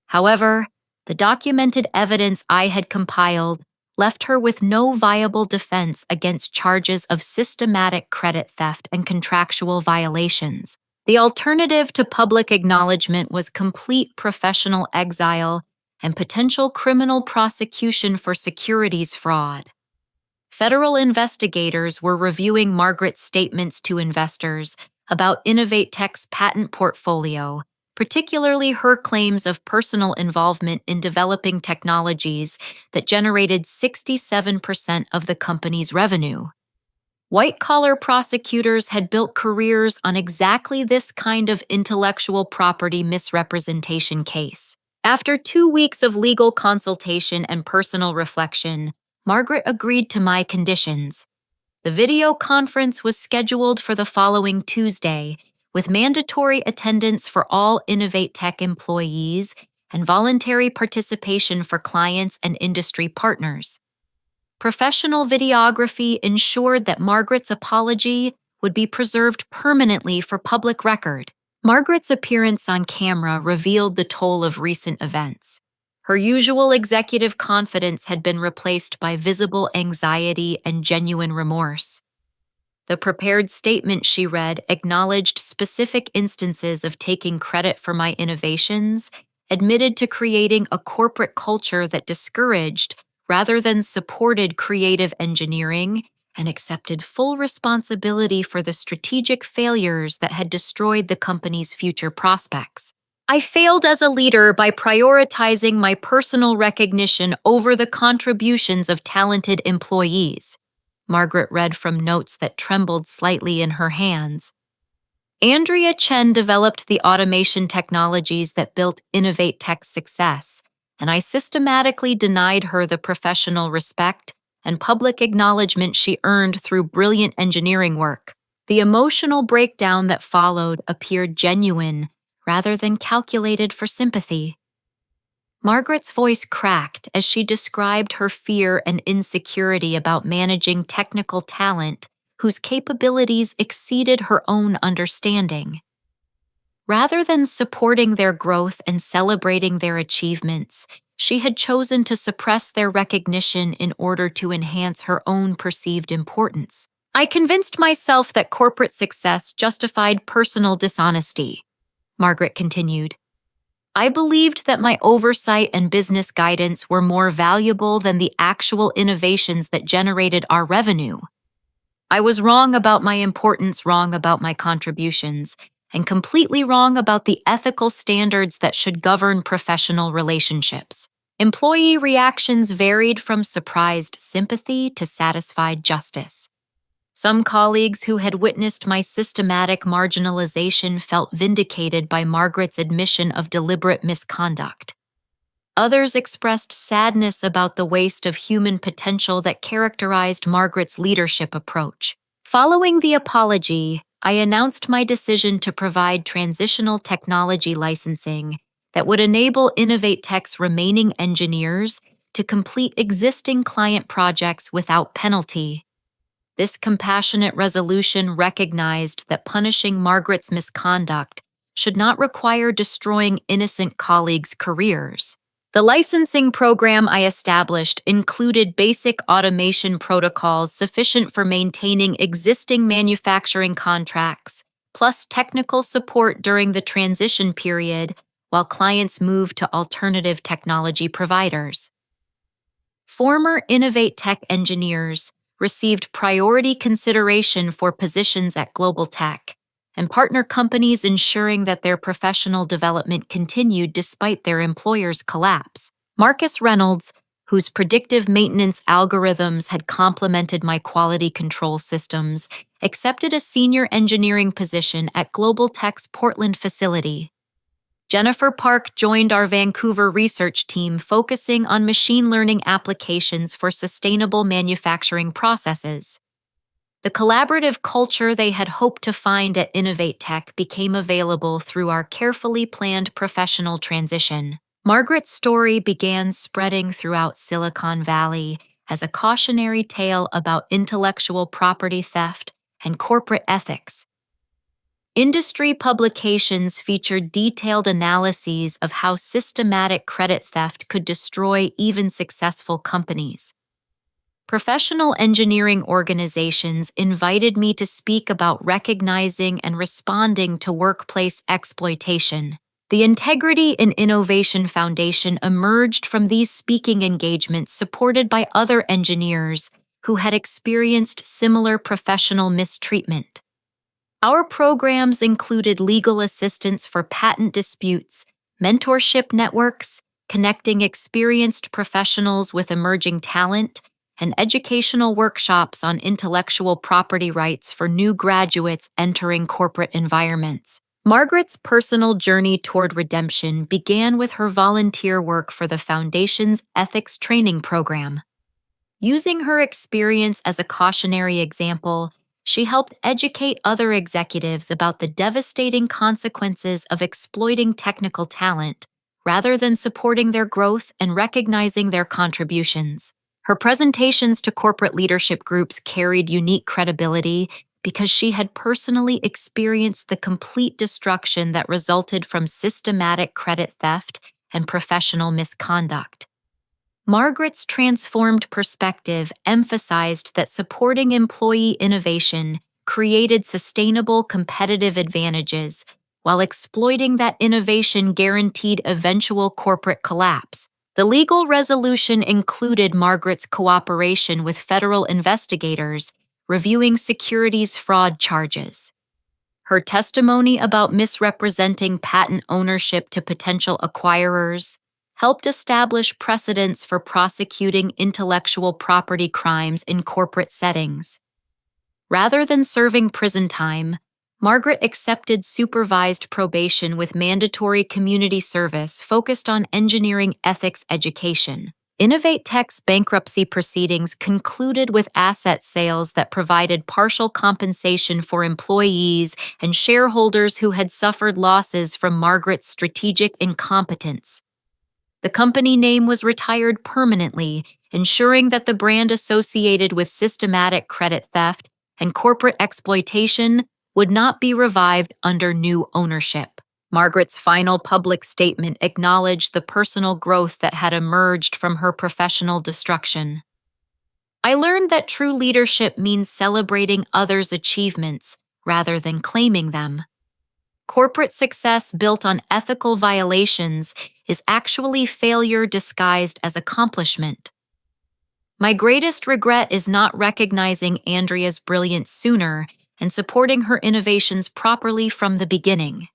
However, the documented evidence I had compiled left her with no viable defense against charges of systematic credit theft and contractual violations. The alternative to public acknowledgement was complete professional exile and potential criminal prosecution for securities fraud. Federal investigators were reviewing Margaret's statements to investors about Innovate Tech's patent portfolio, particularly her claims of personal involvement in developing technologies that generated 67% of the company's revenue. White-collar prosecutors had built careers on exactly this kind of intellectual property misrepresentation case. After 2 weeks of legal consultation and personal reflection, Margaret agreed to my conditions. The video conference was scheduled for the following Tuesday, with mandatory attendance for all Innovate Tech employees and voluntary participation for clients and industry partners. Professional videography ensured that Margaret's apology would be preserved permanently for public record. Margaret's appearance on camera revealed the toll of recent events. Her usual executive confidence had been replaced by visible anxiety and genuine remorse. The prepared statement she read acknowledged specific instances of taking credit for my innovations, admitted to creating a corporate culture that discouraged rather than supported creative engineering, and accepted full responsibility for the strategic failures that had destroyed the company's future prospects. I failed as a leader by prioritizing my personal recognition over the contributions of talented employees. Margaret read from notes that trembled slightly in her hands. Andria Chen developed the automation technologies that built Innovate Tech's success, and I systematically denied her the professional respect and public acknowledgement she earned through brilliant engineering work. The emotional breakdown that followed appeared genuine rather than calculated for sympathy. Margaret's voice cracked as she described her fear and insecurity about managing technical talent whose capabilities exceeded her own understanding. Rather than supporting their growth and celebrating their achievements, she had chosen to suppress their recognition in order to enhance her own perceived importance. I convinced myself that corporate success justified personal dishonesty, Margaret continued. I believed that my oversight and business guidance were more valuable than the actual innovations that generated our revenue. I was wrong about my importance, wrong about my contributions, and completely wrong about the ethical standards that should govern professional relationships. Employee reactions varied from surprised sympathy to satisfied justice. Some colleagues who had witnessed my systematic marginalization felt vindicated by Margaret's admission of deliberate misconduct. Others expressed sadness about the waste of human potential that characterized Margaret's leadership approach. Following the apology, I announced my decision to provide transitional technology licensing that would enable Innovate Tech's remaining engineers to complete existing client projects without penalty. This compassionate resolution recognized that punishing Margaret's misconduct should not require destroying innocent colleagues' careers. The licensing program I established included basic automation protocols sufficient for maintaining existing manufacturing contracts, plus technical support during the transition period, while clients moved to alternative technology providers. Former Innovate Tech engineers received priority consideration for positions at Global Tech, and partner companies ensuring that their professional development continued despite their employer's collapse. Marcus Reynolds, whose predictive maintenance algorithms had complemented my quality control systems, accepted a senior engineering position at Global Tech's Portland facility. Jennifer Park joined our Vancouver research team focusing on machine learning applications for sustainable manufacturing processes. The collaborative culture they had hoped to find at Innovate Tech became available through our carefully planned professional transition. Margaret's story began spreading throughout Silicon Valley as a cautionary tale about intellectual property theft and corporate ethics. Industry publications featured detailed analyses of how systematic credit theft could destroy even successful companies. Professional engineering organizations invited me to speak about recognizing and responding to workplace exploitation. The Integrity in Innovation Foundation emerged from these speaking engagements supported by other engineers who had experienced similar professional mistreatment. Our programs included legal assistance for patent disputes, mentorship networks, connecting experienced professionals with emerging talent, and educational workshops on intellectual property rights for new graduates entering corporate environments. Margaret's personal journey toward redemption began with her volunteer work for the Foundation's ethics training program. Using her experience as a cautionary example, she helped educate other executives about the devastating consequences of exploiting technical talent rather than supporting their growth and recognizing their contributions. Her presentations to corporate leadership groups carried unique credibility because she had personally experienced the complete destruction that resulted from systematic credit theft and professional misconduct. Margaret's transformed perspective emphasized that supporting employee innovation created sustainable competitive advantages, while exploiting that innovation guaranteed eventual corporate collapse. The legal resolution included Margaret's cooperation with federal investigators reviewing securities fraud charges. Her testimony about misrepresenting patent ownership to potential acquirers helped establish precedents for prosecuting intellectual property crimes in corporate settings. Rather than serving prison time, Margaret accepted supervised probation with mandatory community service focused on engineering ethics education. Innovate Tech's bankruptcy proceedings concluded with asset sales that provided partial compensation for employees and shareholders who had suffered losses from Margaret's strategic incompetence. The company name was retired permanently, ensuring that the brand associated with systematic credit theft and corporate exploitation would not be revived under new ownership. Margaret's final public statement acknowledged the personal growth that had emerged from her professional destruction. I learned that true leadership means celebrating others' achievements rather than claiming them. Corporate success built on ethical violations is actually failure disguised as accomplishment. My greatest regret is not recognizing Andria's brilliance sooner and supporting her innovations properly from the beginning.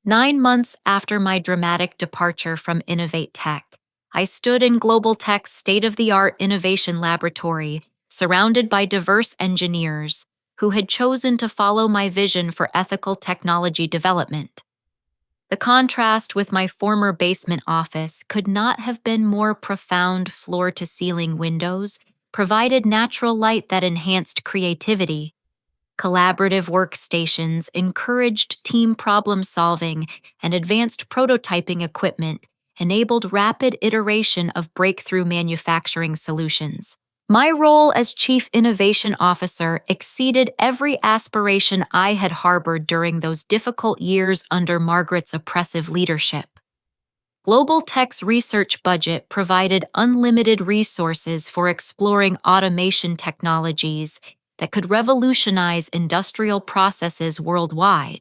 9 months after my dramatic departure from Innovate Tech, I stood in Global Tech's state-of-the-art innovation laboratory, surrounded by diverse engineers who had chosen to follow my vision for ethical technology development. The contrast with my former basement office could not have been more profound. Floor-to-ceiling windows provided natural light that enhanced creativity. Collaborative workstations encouraged team problem-solving, and advanced prototyping equipment enabled rapid iteration of breakthrough manufacturing solutions. My role as Chief Innovation Officer exceeded every aspiration I had harbored during those difficult years under Margaret's oppressive leadership. Global Tech's research budget provided unlimited resources for exploring automation technologies that could revolutionize industrial processes worldwide.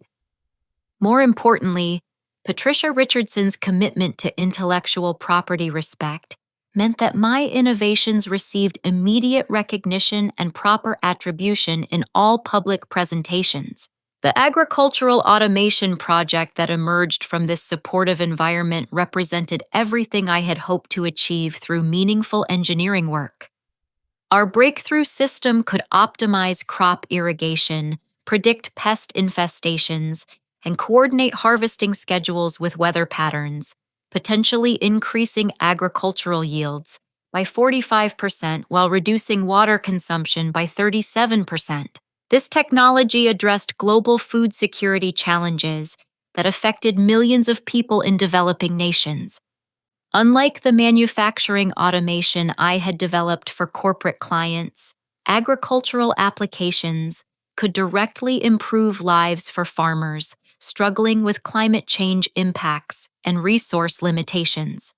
More importantly, Patricia Richardson's commitment to intellectual property respect meant that my innovations received immediate recognition and proper attribution in all public presentations. The agricultural automation project that emerged from this supportive environment represented everything I had hoped to achieve through meaningful engineering work. Our breakthrough system could optimize crop irrigation, predict pest infestations, and coordinate harvesting schedules with weather patterns, potentially increasing agricultural yields by 45% while reducing water consumption by 37%. This technology addressed global food security challenges that affected millions of people in developing nations. Unlike the manufacturing automation I had developed for corporate clients, agricultural applications could directly improve lives for farmers struggling with climate change impacts and resource limitations.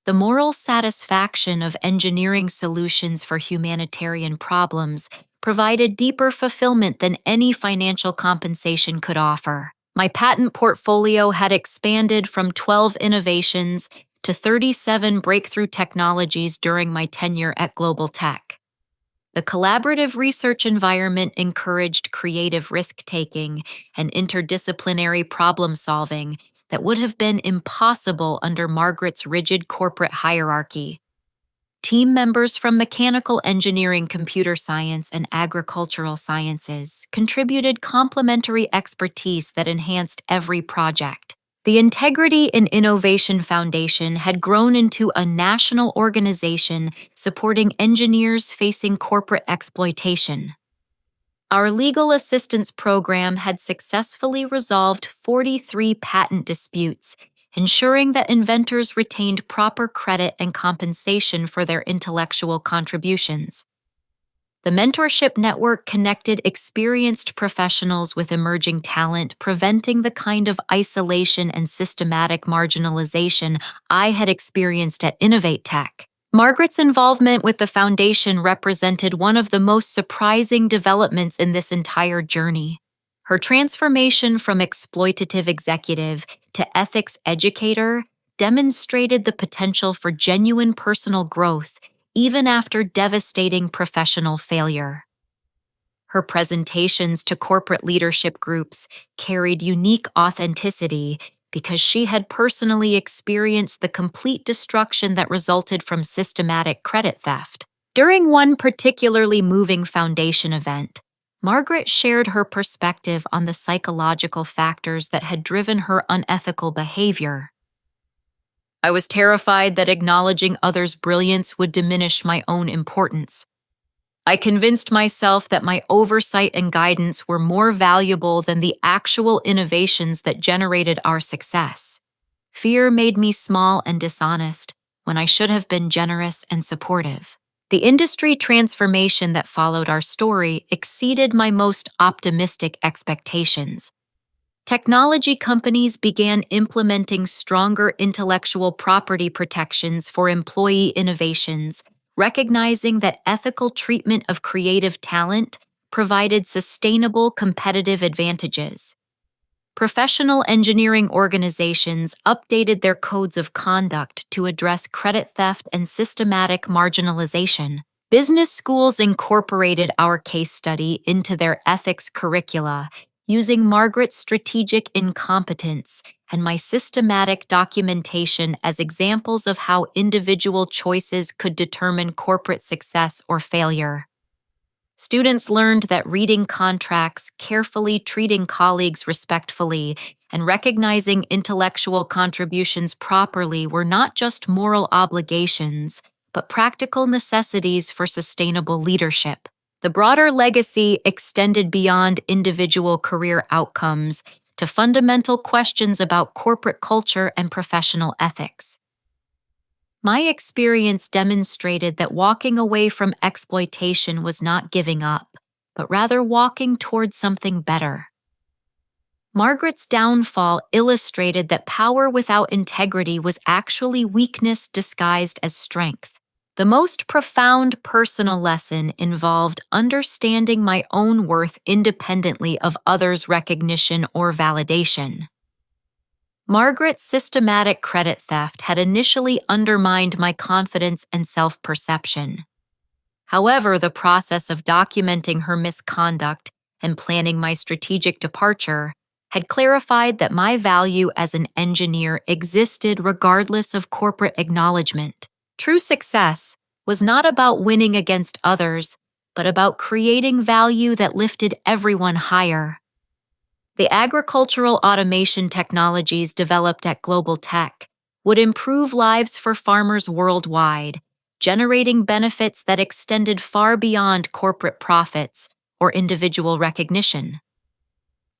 The moral satisfaction of engineering solutions for humanitarian problems provided deeper fulfillment than any financial compensation could offer. My patent portfolio had expanded from 12 innovations to 37 breakthrough technologies during my tenure at Global Tech. The collaborative research environment encouraged creative risk-taking and interdisciplinary problem-solving that would have been impossible under Margaret's rigid corporate hierarchy. Team members from mechanical engineering, computer science, and agricultural sciences contributed complementary expertise that enhanced every project. The Integrity and Innovation Foundation had grown into a national organization supporting engineers facing corporate exploitation. Our legal assistance program had successfully resolved 43 patent disputes, ensuring that inventors retained proper credit and compensation for their intellectual contributions. The mentorship network connected experienced professionals with emerging talent, preventing the kind of isolation and systematic marginalization I had experienced at Innovate Tech. Margaret's involvement with the foundation represented one of the most surprising developments in this entire journey. Her transformation from exploitative executive to ethics educator demonstrated the potential for genuine personal growth even after devastating professional failure. Her presentations to corporate leadership groups carried unique authenticity because she had personally experienced the complete destruction that resulted from systematic credit theft. During one particularly moving foundation event, Margaret shared her perspective on the psychological factors that had driven her unethical behavior. I was terrified that acknowledging others' brilliance would diminish my own importance. I convinced myself that my oversight and guidance were more valuable than the actual innovations that generated our success. Fear made me small and dishonest when I should have been generous and supportive. The industry transformation that followed our story exceeded my most optimistic expectations. Technology companies began implementing stronger intellectual property protections for employee innovations, recognizing that ethical treatment of creative talent provided sustainable competitive advantages. Professional engineering organizations updated their codes of conduct to address credit theft and systematic marginalization. Business schools incorporated our case study into their ethics curricula, using Margaret's strategic incompetence and my systematic documentation as examples of how individual choices could determine corporate success or failure. Students learned that reading contracts, carefully treating colleagues respectfully, and recognizing intellectual contributions properly were not just moral obligations, but practical necessities for sustainable leadership. The broader legacy extended beyond individual career outcomes to fundamental questions about corporate culture and professional ethics. My experience demonstrated that walking away from exploitation was not giving up, but rather walking towards something better. Margaret's downfall illustrated that power without integrity was actually weakness disguised as strength. The most profound personal lesson involved understanding my own worth independently of others' recognition or validation. Margaret's systematic credit theft had initially undermined my confidence and self-perception. However, the process of documenting her misconduct and planning my strategic departure had clarified that my value as an engineer existed regardless of corporate acknowledgement. True success was not about winning against others, but about creating value that lifted everyone higher. The agricultural automation technologies developed at Global Tech would improve lives for farmers worldwide, generating benefits that extended far beyond corporate profits or individual recognition.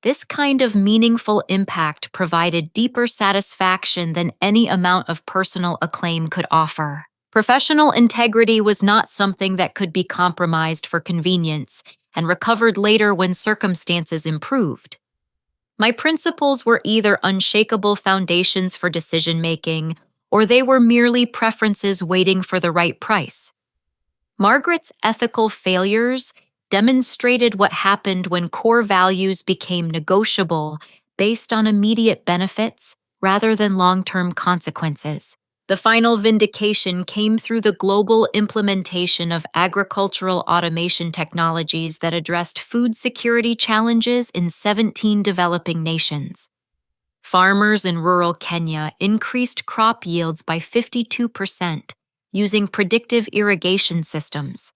This kind of meaningful impact provided deeper satisfaction than any amount of personal acclaim could offer. Professional integrity was not something that could be compromised for convenience and recovered later when circumstances improved. My principles were either unshakable foundations for decision-making, or they were merely preferences waiting for the right price. Margaret's ethical failures demonstrated what happened when core values became negotiable based on immediate benefits rather than long-term consequences. The final vindication came through the global implementation of agricultural automation technologies that addressed food security challenges in 17 developing nations. Farmers in rural Kenya increased crop yields by 52% using predictive irrigation systems.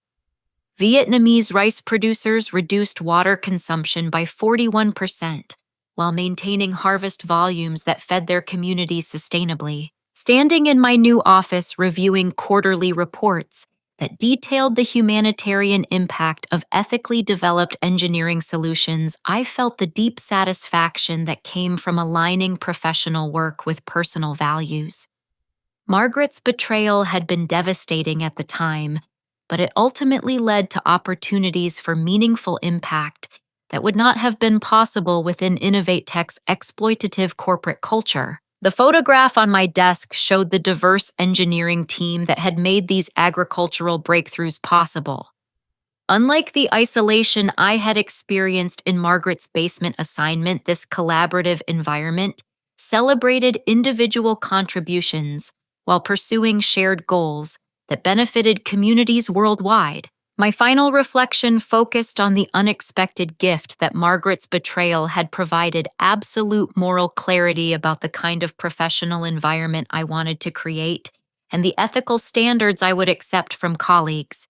Vietnamese rice producers reduced water consumption by 41% while maintaining harvest volumes that fed their communities sustainably. Standing in my new office reviewing quarterly reports that detailed the humanitarian impact of ethically developed engineering solutions, I felt the deep satisfaction that came from aligning professional work with personal values. Margaret's betrayal had been devastating at the time, but it ultimately led to opportunities for meaningful impact that would not have been possible within Innovate Tech's exploitative corporate culture. The photograph on my desk showed the diverse engineering team that had made these agricultural breakthroughs possible. Unlike the isolation I had experienced in Margaret's basement assignment, this collaborative environment celebrated individual contributions while pursuing shared goals that benefited communities worldwide. My final reflection focused on the unexpected gift that Margaret's betrayal had provided absolute moral clarity about the kind of professional environment I wanted to create and the ethical standards I would accept from colleagues.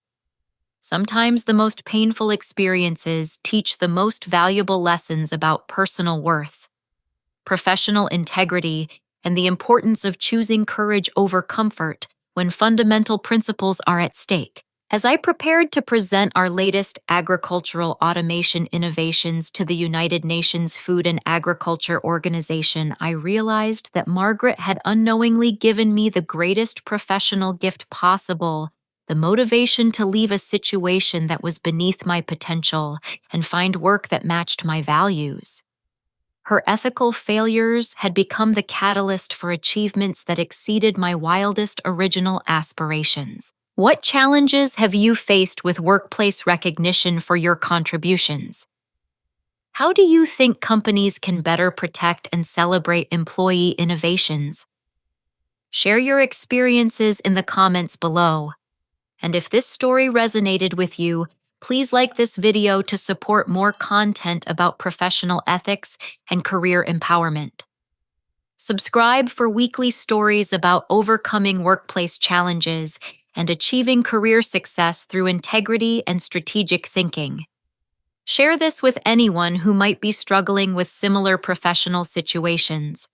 Sometimes the most painful experiences teach the most valuable lessons about personal worth, professional integrity, and the importance of choosing courage over comfort when fundamental principles are at stake. As I prepared to present our latest agricultural automation innovations to the United Nations Food and Agriculture Organization, I realized that Margaret had unknowingly given me the greatest professional gift possible, the motivation to leave a situation that was beneath my potential and find work that matched my values. Her ethical failures had become the catalyst for achievements that exceeded my wildest original aspirations. What challenges have you faced with workplace recognition for your contributions? How do you think companies can better protect and celebrate employee innovations? Share your experiences in the comments below. And if this story resonated with you, please like this video to support more content about professional ethics and career empowerment. Subscribe for weekly stories about overcoming workplace challenges and achieving career success through integrity and strategic thinking. Share this with anyone who might be struggling with similar professional situations.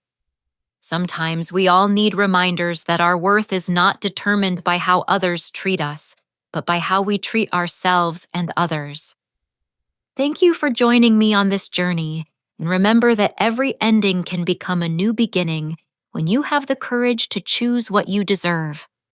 Sometimes we all need reminders that our worth is not determined by how others treat us, but by how we treat ourselves and others. Thank you for joining me on this journey, and remember that every ending can become a new beginning when you have the courage to choose what you deserve.